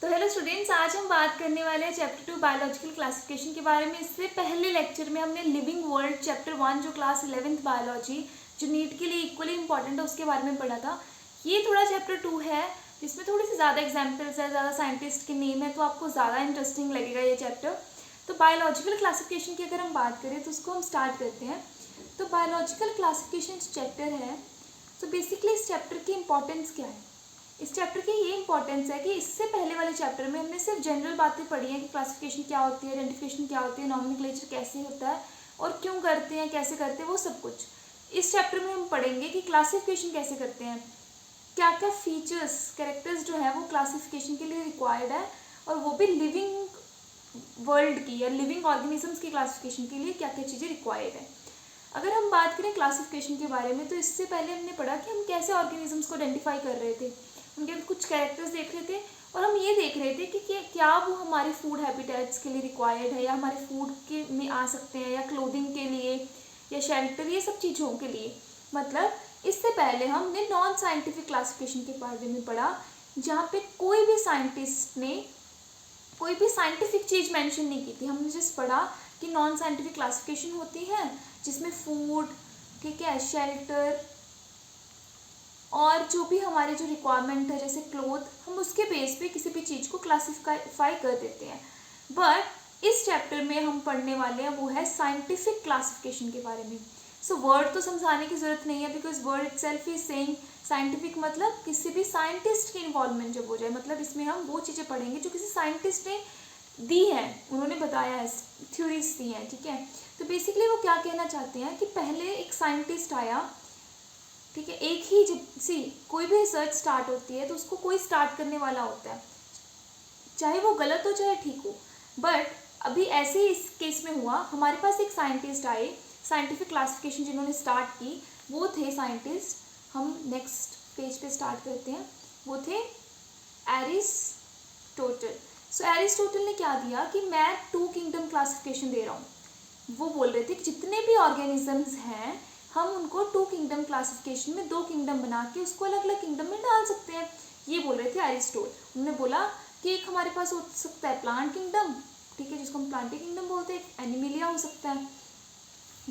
तो hello students, आज हम बात करने वाले हैं चैप्टर 2 बायोलॉजिकल क्लासिफिकेशन के बारे में। इससे पहले लेक्चर में हमने लिविंग वर्ल्ड चैप्टर 1 जो क्लास 11th बायोलॉजी जो नीट के लिए इक्वली इंपॉर्टेंट है उसके बारे में पढ़ा था। ये थोड़ा चैप्टर 2 है जिसमें थोड़ी सी ज़्यादा एग्जाम्पल्स है, ज़्यादा साइंटिस्ट के नेम है, तो आपको ज़्यादा इंटरेस्टिंग लगेगा ये चैप्टर। तो बायोलॉजिकल क्लासिफिकेशन की अगर हम बात करें तो उसको हम स्टार्ट करते हैं। तो बायोलॉजिकल क्लासिफिकेशन चैप्टर है, तो बेसिकली इस चैप्टर की इंपॉर्टेंस क्या है? इस चैप्टर की ये इंपॉर्टेंस है कि इससे पहले वाले चैप्टर में हमने सिर्फ जनरल बातें पढ़ी हैं कि क्लासिफिकेशन क्या होती है, आइडेंटिफिकेशन क्या होती है, नॉमेनक्लेचर कैसे होता है और क्यों करते हैं, कैसे करते हैं, वो सब कुछ। इस चैप्टर में हम पढ़ेंगे कि क्लासिफिकेशन कैसे करते हैं, क्या क्या फीचर्स, कैरेक्टर्स जो है वो क्लासिफिकेशन के लिए रिक्वायर्ड है, और वो भी लिविंग वर्ल्ड की या लिविंग ऑर्गेनिजम्स की क्लासिफिकेशन के लिए क्या क्या चीज़ें रिक्वायर्ड है। अगर हम बात करें क्लासिफिकेशन के बारे में तो इससे पहले हमने पढ़ा कि हम कैसे ऑर्गेनिजम्स को आइडेंटिफाई कर रहे थे, उनके कुछ कैरेक्टर्स देख रहे थे और हम ये देख रहे थे कि क्या वो हमारे फूड हैबिटेट्स के लिए रिक्वायर्ड है या हमारे फूड के में आ सकते हैं या क्लोथिंग के लिए या शेल्टर, ये सब चीज़ों के लिए। मतलब इससे पहले हमने नॉन साइंटिफिक क्लासिफिकेशन के बारे में पढ़ा, जहाँ पे कोई भी साइंटिस्ट ने कोई भी साइंटिफिक चीज़ मेंशन नहीं की थी। हमने जस्ट पढ़ा कि नॉन साइंटिफिक क्लासिफिकेशन होती है जिसमें फूड, ठीक है, शेल्टर और जो भी हमारी जो रिक्वायरमेंट है जैसे क्लोथ, हम उसके बेस पे किसी भी चीज़ को क्लासिफाई कर देते हैं। बट इस चैप्टर में हम पढ़ने वाले हैं वो है साइंटिफिक क्लासिफिकेशन के बारे में। सो वर्ड तो समझाने की ज़रूरत नहीं है, because word itself is saying scientific, मतलब किसी भी साइंटिस्ट की इन्वॉल्वमेंट जब हो जाए, मतलब इसमें हम वो चीज़ें पढ़ेंगे जो किसी साइंटिस्ट ने दी है, उन्होंने बताया है, थ्योरीज दी हैं, ठीक है। तो बेसिकली वो क्या कहना चाहते हैं कि पहले एक साइंटिस्ट आया, ठीक है, एक ही जब कोई भी रिसर्च स्टार्ट होती है तो उसको कोई स्टार्ट करने वाला होता है, चाहे वो गलत हो चाहे ठीक हो। बट अभी ऐसे ही इस केस में हुआ, हमारे पास एक साइंटिस्ट आए, साइंटिफिक क्लासिफिकेशन जिन्होंने स्टार्ट की वो थे साइंटिस्ट, हम नेक्स्ट पेज पे स्टार्ट करते हैं, वो थे एरिस्टोटल। सो एरिस्टोटल ने क्या दिया कि मैं 2 किंगडम क्लासिफिकेशन दे रहा हूँ। वो बोल रहे थे कि जितने भी ऑर्गेनिजम्स हैं हम उनको 2 किंगडम क्लासिफिकेशन में 2 किंगडम बना के उसको अलग अलग किंगडम में डाल सकते हैं, ये बोल रहे थे एरिस्टोटल। उन्होंने बोला कि एक हमारे पास हो सकता है प्लांट किंगडम, ठीक है, जिसको हम प्लांटी किंगडम बोलते हैं, एक एनिमिलिया हो सकता है,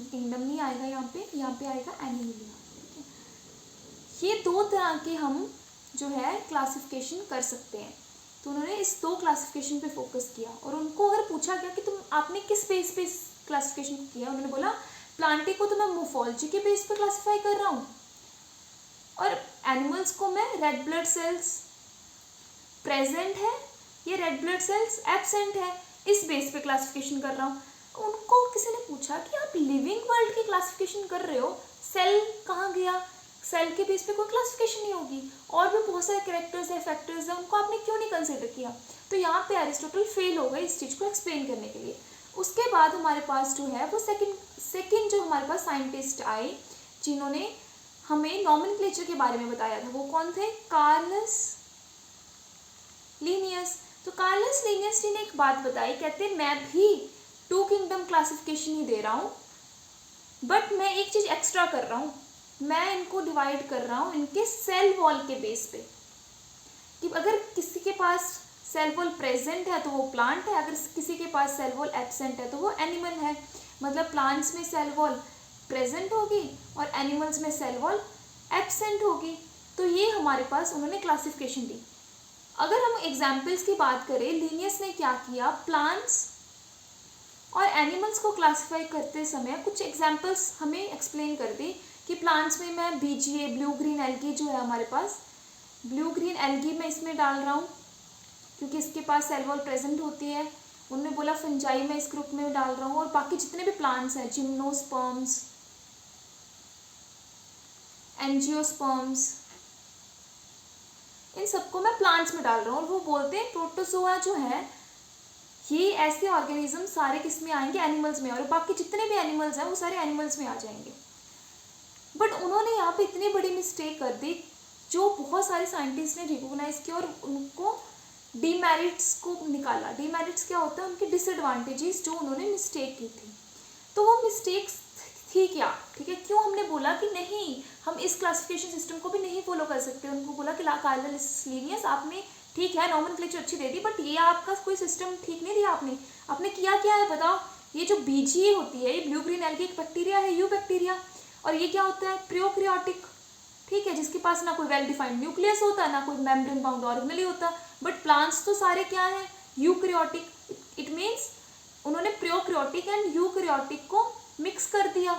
किंगडम नहीं आएगा यहाँ पे आएगा एनिमिलिया, ठीक है। ये 2 तरह के हम जो है क्लासिफिकेशन कर सकते हैं। तो उन्होंने इस 2 क्लासिफिकेशन पे फोकस किया, और उनको अगर पूछा गया कि आपने किस बेस पे इस क्लासिफिकेशन किया, उन्होंने बोला प्लांटी को तो मैं मोर्फोलॉजी के बेस पे क्लासिफाई कर रहा हूँ, और एनिमल्स को मैं रेड ब्लड सेल्स प्रेजेंट है या रेड ब्लड सेल्स एब्सेंट है इस बेस पे क्लासिफिकेशन कर रहा हूँ। उनको किसी ने पूछा कि आप लिविंग वर्ल्ड की क्लासिफिकेशन कर रहे हो, सेल कहाँ गया, सेल के बेस पे कोई क्लासिफिकेशन नहीं होगी, और भी बहुत सारे कैरेक्टर्स है, फैक्टर्स है, उनको आपने क्यों नहीं कंसिडर किया। तो यहाँ पे एरिस्टोटल फेल हो गए इस चीज़ को एक्सप्लेन करने के लिए। उसके बाद हमारे पास जो है वो सेकंड जो हमारे पास साइंटिस्ट आए जिन्होंने हमें नॉमेनक्लेचर के बारे में बताया था, वो कौन थे? Carolus Linnaeus. तो कार्लस लीनियस जी ने एक बात बताई, कहते हैं मैं भी 2 किंगडम क्लासिफिकेशन ही दे रहा हूँ, बट मैं एक चीज़ एक्स्ट्रा कर रहा हूँ, मैं इनको डिवाइड कर रहा हूँ इनके सेल वॉल के बेस पे, कि अगर किसी के पास सेल वॉल प्रेजेंट है तो वो प्लांट है, अगर किसी के पास सेल वॉल एब्सेंट है तो वो एनिमल है। मतलब प्लांट्स में सेल वॉल प्रेजेंट होगी और एनिमल्स में सेल वॉल एब्सेंट होगी। तो ये हमारे पास उन्होंने क्लासिफिकेशन दी। अगर हम एग्जाम्पल्स की बात करें, लीनियस ने क्या किया, प्लांट्स और एनिमल्स को क्लासिफाई करते समय कुछ एग्जाम्पल्स हमें एक्सप्लेन कर दी कि प्लांट्स में मैं BGA ब्लू ग्रीन एल्गी जो है हमारे पास, ब्लू ग्रीन एल्गी मैं इसमें डाल रहा हूँ क्योंकि इसके पास सेल वॉल प्रेजेंट होती है। उन्होंने बोला फंजाई मैं इस ग्रुप में डाल रहा हूँ, और बाकी जितने भी प्लांट्स हैं, जिम्नोस्पर्म्स, एंजियोस्पर्म्स, इन सबको मैं प्लांट्स में डाल रहा हूँ। और वो बोलते हैं प्रोटोजोआ जो है ये ऐसे ऑर्गेनिज्म सारे किस में आएंगे, एनिमल्स में, और बाकी जितने भी एनिमल्स हैं वो सारे एनिमल्स में आ जाएंगे। बट उन्होंने यहाँ पे इतनी बड़ी मिस्टेक कर दी जो बहुत सारे साइंटिस्ट ने रिकॉग्नाइज किया और उनको डीमेरिट्स को निकाला। डीमेरिट्स क्या होता है? उनके डिसएडवांटेजेस जो उन्होंने मिस्टेक की थी। तो वो मिस्टेक्स थी क्या, ठीक है, क्यों हमने बोला कि नहीं हम इस क्लासिफिकेशन सिस्टम को भी नहीं फॉलो कर सकते। उनको बोला कि कार्लस लीनियस आपने ठीक है, नॉमेनक्लेचर अच्छी दे दी, बट ये आपका कोई सिस्टम ठीक नहीं दिया आपने। आपने किया क्या है बताओ? ये जो बीजीए होती है, ये ब्लू ग्रीन एल्गी एक बैक्टीरिया है, यू बैक्टीरिया, और ये क्या होता है? प्रोकैरियोटिक, ठीक है, जिसके पास ना कोई वेल डिफाइंड न्यूक्लियस होता, ना कोई मेम्ब्रेन बाउंड ऑर्गेनेल होता। बट प्लांट्स तो सारे क्या है? यूकैरियोटिक। इट मीन्स उन्होंने प्रोकैरियोटिक एंड यूकैरियोटिक को मिक्स कर दिया,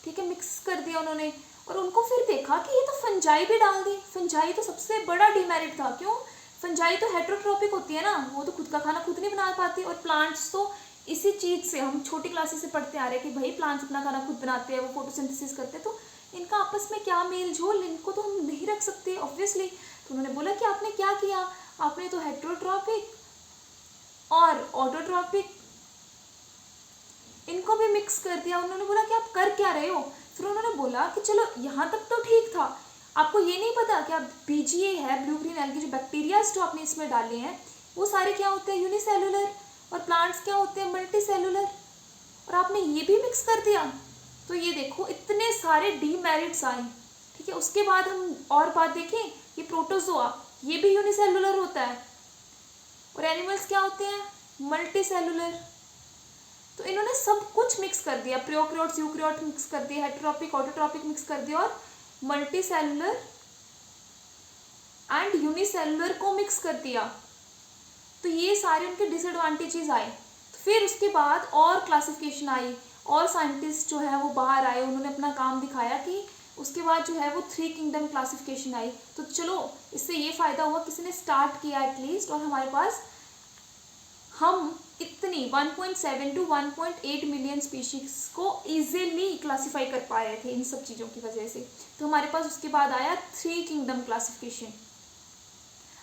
ठीक है, मिक्स कर दिया उन्होंने। और उनको फिर देखा कि ये तो फंजाई भी डाल दी। फंजाई तो सबसे बड़ा डिमेरिट था। क्यों? फंजाई तो हेटेरोट्रॉपिक होती है ना, वो तो खुद का खाना खुद नहीं बना पाती। और प्लांट्स तो इसी चीज़ से हम छोटी क्लासेस से पढ़ते आ रहे हैं कि भाई प्लांट्स अपना खाना खुद बनाते हैं, वो फोटोसिंथेसिस करते हैं, तो इनका आपस में क्या मेल जोल, इनको तो हम नहीं रख सकते ऑब्वियसली। तो उन्होंने बोला कि आपने क्या किया, आपने तो हेटेरोट्रॉपिक और ऑटोट्रॉपिक इनको भी मिक्स कर दिया। उन्होंने बोला कि आप कर क्या रहे हो? फिर उन्होंने बोला कि चलो यहाँ तक तो ठीक था, आपको ये नहीं पता कि आप बीजीए है, ब्लू ग्रीन एल्गी, जो बैक्टीरियाज जो आपने इसमें डाले हैं वो सारे क्या होते हैं? यूनिसेलुलर, और प्लांट्स क्या होते हैं? मल्टीसेलुलर, और आपने ये भी मिक्स कर दिया। तो ये देखो इतने सारे डीमेरिट्स आए, ठीक है। उसके बाद हम और बात देखें, ये प्रोटोजोआ, ये भी यूनिसेलुलर होता है, और एनिमल्स क्या होते हैं? मल्टीसेलुलर। तो इन्होंने सब कुछ मिक्स कर दिया, प्रोकैरियोट्स यूकैरियोट मिक्स कर दिया, हेटेरोट्रॉपिक ऑटोट्रॉपिक मिक्स कर दिया, और मल्टीसेलुलर एंड यूनिसेलुलर को मिक्स कर दिया। तो ये सारे उनके डिसएडवांटेजेस आए। तो फिर उसके बाद और क्लासिफिकेशन आई, और साइंटिस्ट जो है वो बाहर आए, उन्होंने अपना काम दिखाया कि उसके बाद जो है वो 3 किंगडम क्लासिफिकेशन आई। तो चलो इससे ये फ़ायदा हुआ, किसी ने स्टार्ट किया एटलीस्ट, और हमारे पास हम इतनी 1.7 to 1.8 मिलियन स्पीशीज को इजीली क्लासीफाई कर पा रहे थे इन सब चीज़ों की वजह से। तो हमारे पास उसके बाद आया 3 किंगडम क्लासिफिकेशन।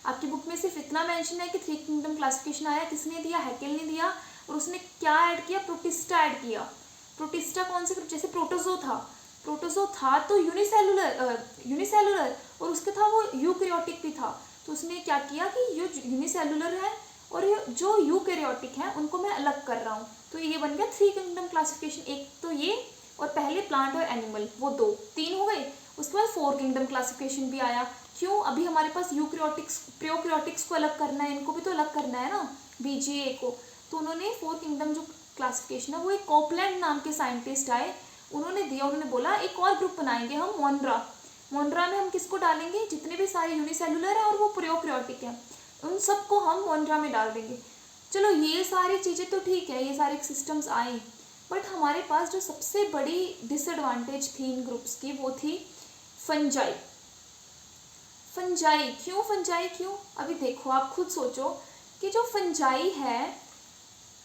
आपकी बुक में सिर्फ इतना मेंशन है कि 3 किंगडम क्लासिफिकेशन आया, किसने दिया? हैकेल ने दिया। और उसने क्या ऐड किया? प्रोटिस्टा ऐड किया। प्रोटिस्टा कौन से ग्रुप? जैसे प्रोटोजो था तो यूनिसेलुलर, और उसके था वो यूकैरियोटिक भी था। तो उसने क्या किया कि ये यूनिसेलुलर है और ये जो यूकैरियोटिक है उनको मैं अलग कर रहा हूँ। तो ये बन गया 3 किंगडम क्लासिफिकेशन। एक तो ये, और पहले प्लांट और एनिमल, वो 3 हो गए। उसके बाद 4 किंगडम क्लासिफिकेशन भी आया। क्यों? अभी हमारे पास यूकैरियोटिक्स प्रोकैरियोटिक्स को अलग करना है, इनको भी तो अलग करना है ना, बीजीए को। तो उन्होंने 4 किंगडम जो क्लासिफिकेशन है वो एक कोपलैंड नाम के साइंटिस्ट आए, उन्होंने दिया। उन्होंने बोला एक और ग्रुप बनाएंगे हम, मोनरा में हम किसको डालेंगे? जितने भी सारे यूनिसेलुलर है और वो प्रोकैरियोटिक है, उन सबको हम मोनरा में डाल देंगे। चलो ये सारी चीज़ें तो ठीक है, ये सारे सिस्टम्स आए, बट हमारे पास जो सबसे बड़ी डिसएडवांटेज थी इन ग्रुप्स की वो थी फंजाई। क्यों फंजाई? क्यों? अभी देखो, आप खुद सोचो कि जो फंजाई है,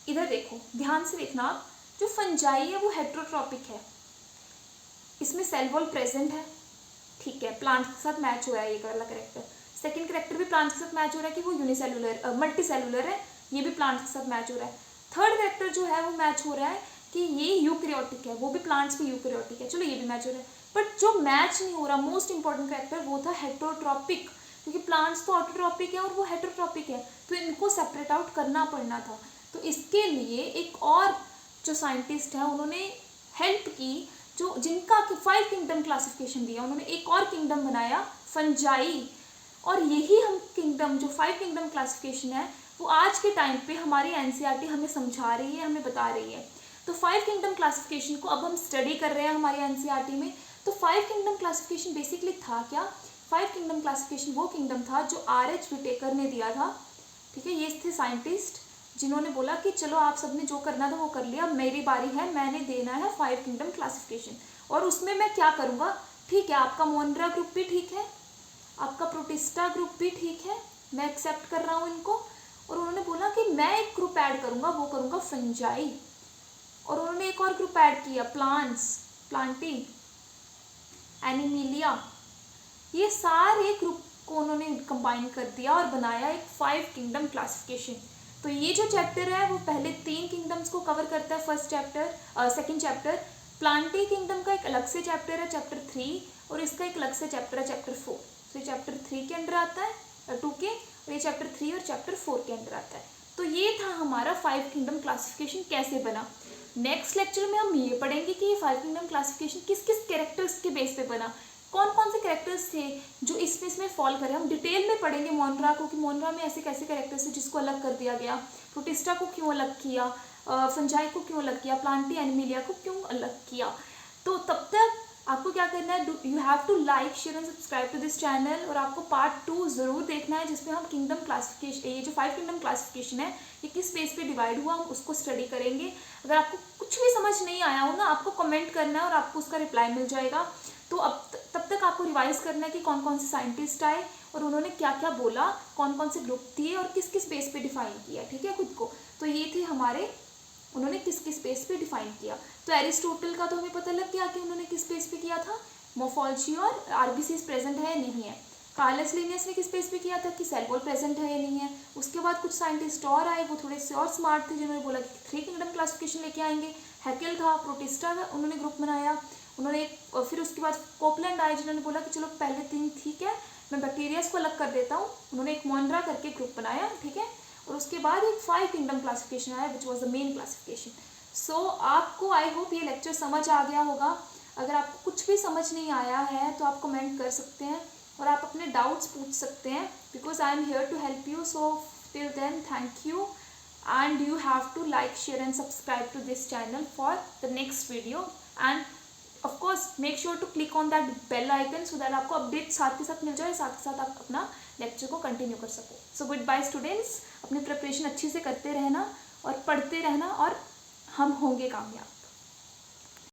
इधर देखो, ध्यान से देखना आप, जो फंजाई है वो हेटेरोट्रॉपिक है, इसमें सेल वॉल प्रेजेंट है, ठीक है, प्लांट्स के साथ मैच हो रहा है ये वाला कैरेक्टर। सेकेंड कैरेक्टर भी प्लांट्स के साथ मैच हो रहा है कि वो यूनिसेलुलर मल्टीसेलुलर है, ये भी प्लांट्स के साथ मैच हो रहा है। थर्ड कैरेक्टर जो है वो मैच हो रहा है कि ये यूकैरियोटिक है, वो भी प्लांट्स पे यूकैरियोटिक है, चलो ये भी मैच हो रहा है। बट जो मैच नहीं हो रहा, मोस्ट इंपॉर्टेंट कैरेक्टर, वो था हेटेरोट्रॉपिक, क्योंकि प्लांट्स तो ऑटोट्रॉपिक है और वो हेटेरोट्रॉपिक है, तो इनको सेपरेट आउट करना पड़ना था। तो इसके लिए एक और जो साइंटिस्ट है उन्होंने हेल्प की, जो जिनका 5 किंगडम क्लासिफिकेशन दिया, उन्होंने एक और किंगडम बनाया, फंजाई। और यही हम किंगडम, जो 5 किंगडम क्लासिफिकेशन है, वो आज के टाइम पे हमारी एनसीईआरटी हमें समझा रही है, हमें बता रही है। तो 5 किंगडम क्लासिफिकेशन को अब हम स्टडी कर रहे हैं हमारी एनसीईआरटी में। तो 5 किंगडम क्लासिफिकेशन बेसिकली था क्या? 5 किंगडम क्लासिफिकेशन वो किंगडम था जो R.H. विटेकर ने दिया था, ठीक है। ये थे साइंटिस्ट जिन्होंने बोला कि चलो आप सबने जो करना था वो कर लिया, मेरी बारी है, मैंने देना है 5 किंगडम क्लासिफिकेशन, और उसमें मैं क्या करूँगा? ठीक है, आपका मोनरा ग्रुप भी ठीक है, आपका प्रोटिस्टा ग्रुप भी ठीक है, मैं एक्सेप्ट कर रहा हूँ इनको। और उन्होंने बोला कि मैं एक ग्रुप ऐड करूँगा, वो करूँगा फंजाई। और उन्होंने एक और ग्रुप ऐड किया, प्लांटी, एनिमिलिया। ये सारे ग्रुप को उन्होंने कंबाइन कर दिया और बनाया एक 5 किंगडम क्लासिफिकेशन। तो ये जो चैप्टर है वो पहले 3 किंगडम्स को कवर करता है, सेकेंड चैप्टर। प्लांटी किंगडम का एक अलग से चैप्टर है, चैप्टर 3, और इसका एक अलग से चैप्टर है, चैप्टर 4। तो ये चैप्टर 3 के अंदर आता है 2 के, और ये चैप्टर 3 और चैप्टर 4 के अंदर आता है। तो ये था हमारा 5 किंगडम क्लासिफिकेशन कैसे बना। नेक्स्ट लेक्चर में हम ये पढ़ेंगे कि ये 5 किंगडम क्लासिफिकेशन किस किस कैरेक्टर्स के बेस पे बना, कौन कौन से कैरेक्टर्स थे जो इसमें फॉल करे। हम डिटेल में पढ़ेंगे मोनरा को कि मोनरा में ऐसे कैसे कैरेक्टर्स थे जिसको अलग कर दिया गया, प्रोटिस्टा को क्यों अलग किया, फंजाई को क्यों अलग किया, प्लांटी एनिमिलिया को क्यों अलग किया। तो तब तक आपको क्या करना है, you have to like share and subscribe to this channel. और आपको पार्ट 2 ज़रूर देखना है जिसमें हम किंगडम क्लासिफिकेशन, ये जो 5 किंगडम क्लासिफिकेशन है ये किस बेस पे डिवाइड हुआ, हम उसको स्टडी करेंगे। अगर आपको कुछ भी समझ नहीं आया हो ना, आपको कमेंट करना है और आपको उसका रिप्लाई मिल जाएगा। तो अब तब तक आपको रिवाइज करना है कि कौन कौन से साइंटिस्ट आए और उन्होंने क्या क्या बोला, कौन कौन से ग्रुप दिए और किस किस बेस पे डिफाइन किया, ठीक है, खुद को। तो ये थे हमारे, उन्होंने किस किस बेस पे डिफाइन किया। तो एरिस्टोटल का तो हमें पता लग गया कि उन्होंने किस बेस पे किया था, मोर्फोलॉजी और आरबीसीज प्रेजेंट है या नहीं है। कार्लस लिनियस ने किस बेस पे किया था कि सेल वॉल प्रेजेंट है या नहीं है। उसके बाद कुछ साइंटिस्ट और आए, वो थोड़े से और स्मार्ट थे जिन्होंने बोला कि 3 किंगडम क्लासिफिकेशन लेके आएंगे। हैकेल था, प्रोटिस्टा उन्होंने ग्रुप बनाया, उन्होंने फिर उसके बाद कोपलैंड आए जिन्होंने बोला कि चलो पहले 3 ठीक है, मैं बैक्टीरियाज को अलग कर देता हूँ। उन्होंने एक मोनरा करके ग्रुप बनाया, ठीक है। और उसके बाद एक 5 किंगडम क्लासिफिकेशन आया which was the main classification. So आपको आई होप ये लेक्चर समझ आ गया होगा। अगर आपको कुछ भी समझ नहीं आया है तो आप कमेंट कर सकते हैं और आप अपने डाउट्स पूछ सकते हैं, because I am here to help you. So till then thank you and you have to like, share and subscribe to this channel for the next video, and of course make sure to click on that bell icon so that आपको update साथ के साथ मिल जाए, साथ के साथ आप अपना लेक्चर को कंटिन्यू कर सको। सो गुड बाय स्टूडेंट्स, अपनी प्रिपरेशन अच्छे से करते रहना और पढ़ते रहना और हम होंगे कामयाब।